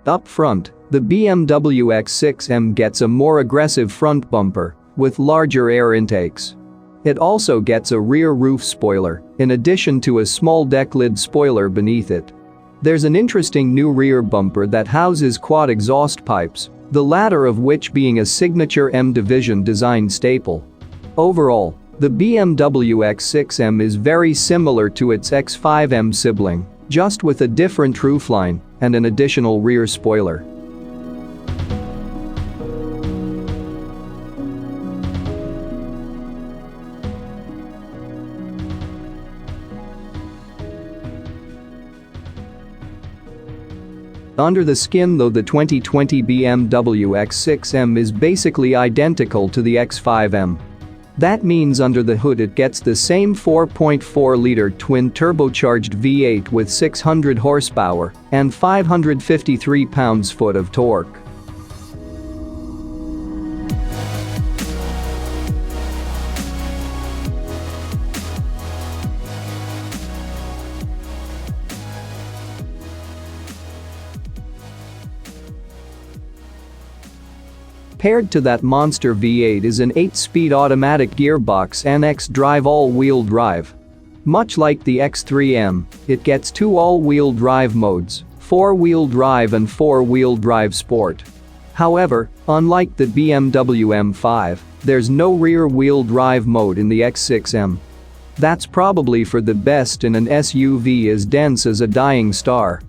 Up front, the BMW X6M gets a more aggressive front bumper with larger air intakes. It also gets a rear roof spoiler, in addition to a small deck lid spoiler beneath it. There's an interesting new rear bumper that houses quad exhaust pipes, the latter of which being a signature M division design staple. Overall, the BMW X6M is very similar to its X5M sibling, just with a different roofline and an additional rear spoiler. Under the skin though, the 2020 BMW X6M is basically identical to the X5M. That means under the hood it gets the same 4.4-liter twin-turbocharged V8 with 600 horsepower and 553 pounds-foot of torque. Paired to that monster V8 is an 8-speed automatic gearbox and xDrive all-wheel drive. Much like the X3M, it gets 2 all-wheel drive modes, 4-wheel drive and 4-wheel drive sport. However, unlike the BMW M5, there's no rear-wheel drive mode in the X6M. That's probably for the best in an SUV as dense as a dying star.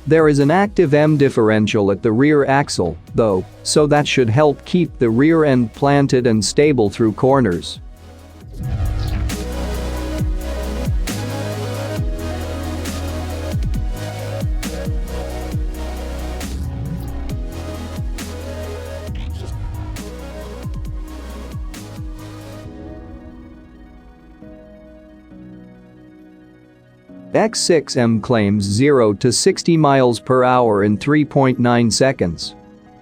There is an active M differential at the rear axle, though, so that should help keep the rear end planted and stable through corners. X6M claims 0 to 60 miles per hour in 3.9 seconds.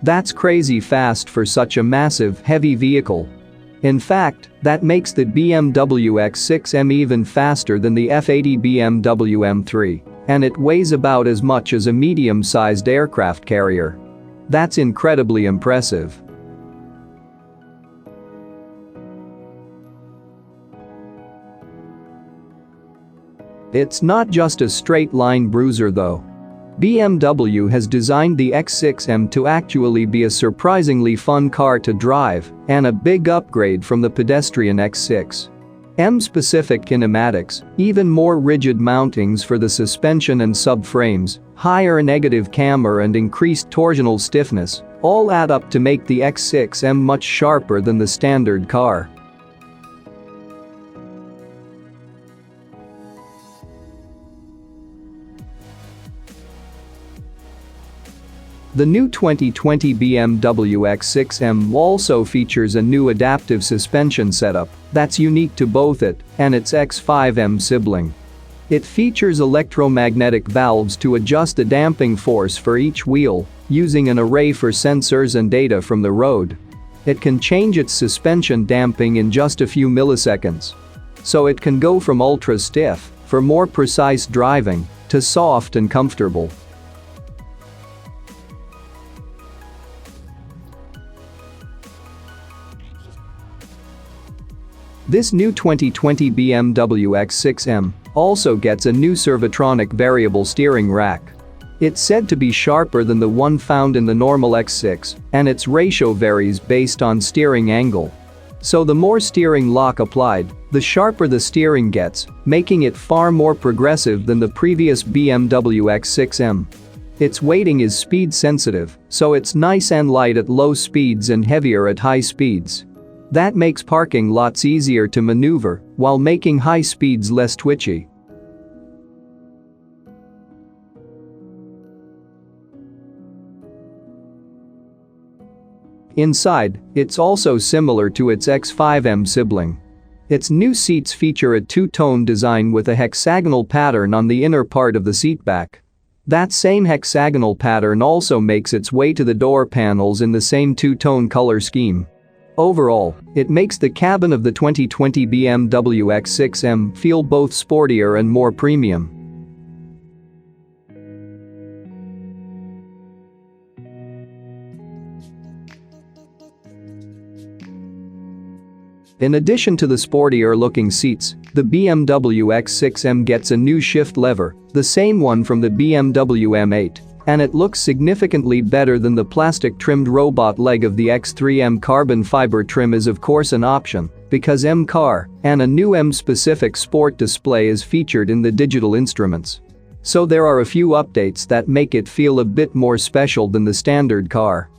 That's crazy fast for such a massive, heavy vehicle. In fact, that makes the BMW X6M even faster than the F80 BMW M3, and it weighs about as much as a medium-sized aircraft carrier. That's incredibly impressive. It's not just a straight-line bruiser though. BMW has designed the X6M to actually be a surprisingly fun car to drive and a big upgrade from the pedestrian X6. M-specific kinematics, even more rigid mountings for the suspension and subframes, higher negative camber and increased torsional stiffness all add up to make the X6M much sharper than the standard car. The new 2020 BMW X6M also features a new adaptive suspension setup that's unique to both it and its X5M sibling. It features electromagnetic valves to adjust the damping force for each wheel, using an array for sensors and data from the road. It can change its suspension damping in just a few milliseconds. So it can go from ultra stiff, for more precise driving, to soft and comfortable. This new 2020 BMW X6M also gets a new Drivetronic variable steering rack. It's said to be sharper than the one found in the normal X6, and its ratio varies based on steering angle. So the more steering lock applied, the sharper the steering gets, making it far more progressive than the previous BMW X6M. Its weighting is speed sensitive, so it's nice and light at low speeds and heavier at high speeds. That makes parking lots easier to maneuver while making high speeds less twitchy. Inside, it's also similar to its X5M sibling. Its new seats feature a two-tone design with a hexagonal pattern on the inner part of the seatback. That same hexagonal pattern also makes its way to the door panels in the same two-tone color scheme. Overall, it makes the cabin of the 2020 BMW X6M feel both sportier and more premium. Inside, it's also similar to its X5M sibling. Its new seats feature a two-tone design with a hexagonal pattern on the inner part of the seatback. That same hexagonal pattern also makes its way to the door panels in the same two-tone color scheme. Overall, it makes the cabin of the 2020 BMW X6M feel both sportier and more premium. In addition to the sportier-looking seats, the BMW X6M gets a new shift lever, the same one from the BMW M8. And it looks significantly better than the plastic-trimmed robot leg of the X3M. Carbon fiber trim is of course an option, because M-Car, and a new M-specific sport display is featured in the digital instruments. So there are a few updates that make it feel a bit more special than the standard car.